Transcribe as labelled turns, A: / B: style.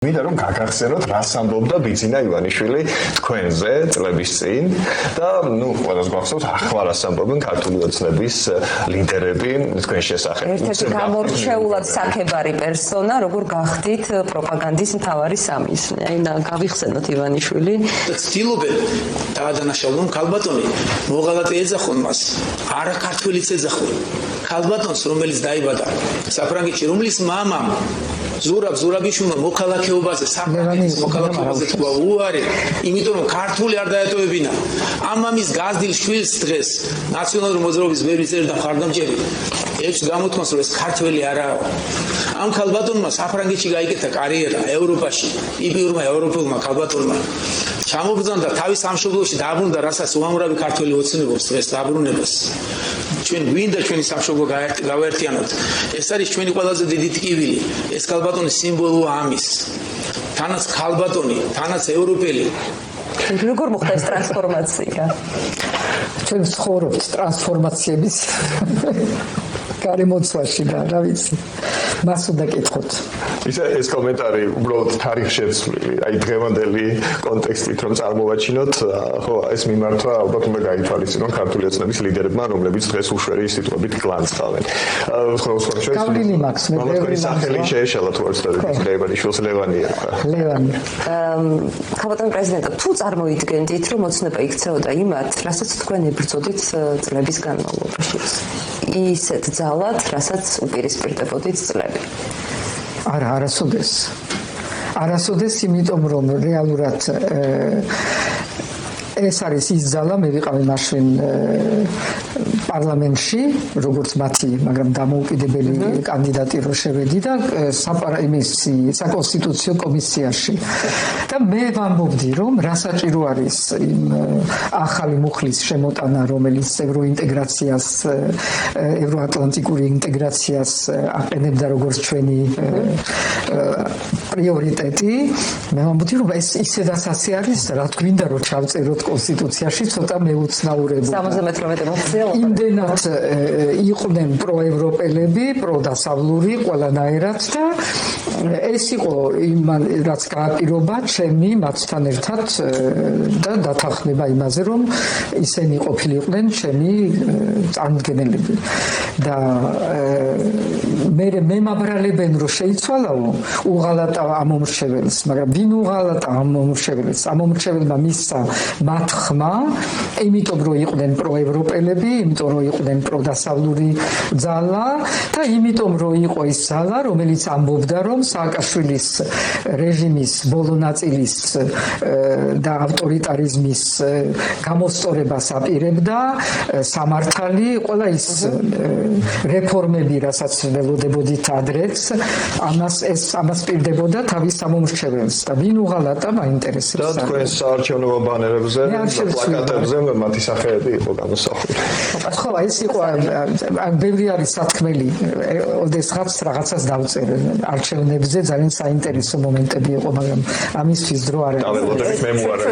A: მინდა რომ გაგახსენოთ რას ამბობდა ბიძინა ივანიშვილი თქვენზე წლების წინ და ყველას გვახსოვს ახლა რას ამბობენ ქართული ოცნების ლიდერები თქვენ შესახებ.
B: ერთ-ერთი გამორჩეულად საქებარი პერსონა, როგორ გახდით პროპაგანდის მთავარი სამიზნე. აი გავიხსენოთ ივანიშვილი.
C: ცდილობენ დაადანაშაულონ ქალბატონი მოღალატე ეძახონ მას. არა ქართველიც ეძახონ. ქალბატონს რომელიც დაიბადა საფრანგეთში, რომლის მამამ ზურაბიშვილმა მოქალაქეობაზე საფრანგეთის მოქალაქეობაზე თქვა უარი, იმიტომ რომ ქართული არ დაეტოვებინა. ამ მამის გაზრდილ შვილს დღეს ნაციონალური მოძრაობის ბევრი წევრი და მხარდამჭერი ეჭვს გამოთქვამს, რომ ეს ქართველი არაა. ამ ქალბატონმა საფრანგეთში გაიკეთა კარიერა ევროპაში, ტიპიურმა ევროპელმა ქალბატონმა. ჩამობრძანდა თავის სამშობლოში დააბრუნდა, რასაც უამრავი ქართველი ოცნებობს დღეს დაბრუნებას. ჩვენ გვინდა ჩვენი სამშობლო გავაერთიანოთ. ეს არის ჩვენი ყველაზე დიდი ტკივილი. ეს ქალბატონის სიმბოლოა ამის. თანაც ქალბატონი, თანაც ევროპელი.
B: როგორ მოხდა ეს ტრანსფორმაცია?
D: ჩვენ ცხოვრობთ ტრანსფორმაციების გარემოცვაში და რა ვიცი. მას უნდა კითხოთ.
A: ეს კომენტარი უბრალოდ თარიღშეცვლილი, აი დღევანდელი კონტექსტით რომ წარმოვაჩინოთ, ხო, ეს მიმართვა ალბათ უნდა გაითვალისწინონ ქართული ოცნების ლიდერებმა, რომლებიც დღეს უშვერი სიტყვებით გლანცავენ.
D: გავლილი მაქვს მე ბევრი
A: სახელი შეეშალა თუ არ ვცდები ლევანიშვილს ლევანი ერქვა.
D: ლევანი.
B: ქალბატონ პრეზიდენტო, თუ წარმოიდგენდით, რომ ოცნება იქცეოდა იმათ, რასაც თქვენ ებრძოდით წლების განმავლობაში. ისეთ ძალად, რასაც უპირისპირდებოდით წლები. არასოდეს, იმიტომ რომ რეალურად ეს არის ის ძალა, მე ვიყავი მაშინ პარლამენტში, როგორც მათი, მაგრამ დამოუკიდებელი კანდიდატი რო შევედი და საკონსტიტუციო კომისიაში. და მე ვამბობდი, რომ რა საჭირო არის იმ ახალი მუხლის შემოტანა, რომელიც ევროინტეგრაციას, ევროატლანტიკური ინტეგრაციას აყენებდა როგორც ჩვენი პრიორიტეტი. მე ვამბობდი, რომ ეს ისედაც ასე არის, რა გვინდა რომ ჩავწეროთ კონსტიტუციაში ცოტა მეუცნაურებოდა. 70 მოხდეო.
D: იმდენად იყვნენ პროევროპელები, პროდასავლური ყველანაირად და ეს იყო იმან რაც გააპირობა ჩემი მათთან ერთად და დათანხმება იმაზე, რომ ისინი ყოფილიყვნენ ჩემი წამდგენელები. და მე მემაბრალებენ რომ შეიცვალაო უღალატა ამომრჩეველს, მაგრამ ვინ უღალატა ამომრჩეველს? ამომრჩეველმა მისცა მათ ხმა, იმიტომ რომ იყვნენ პროევროპელები, იმიტომ რომ იყვნენ პროდასავლური ძალა და იმიტომ რომ იყო ის ძალა, რომელიც ამბობდა, რომ სააკაშვილის რეჟიმის ბოლო ნაწილის და ავტორიტარიზმის გამოსწორებას აპირებდა სამართალი, ყველა ის რეფორმები, რასაც ველოდებოდით ადრეც, ამას პირდებოდა თავის ამომრჩეველს და ვინ უღალატა მაინტერესებს.
A: და თქვენ საარჩევნო ბანერებზე და პლაკატებზე მათი სახელები იყო გამოსახული.
D: ხო, ეს იყო ბევრი არის სათქმელი, ოდესღაც რაღაცას დავწერე არჩევნებზე ძალიან საინტერესო მომენტები იყო, მაგრამ ამისთვის დრო არ
A: დაველოდებით მემუარებს.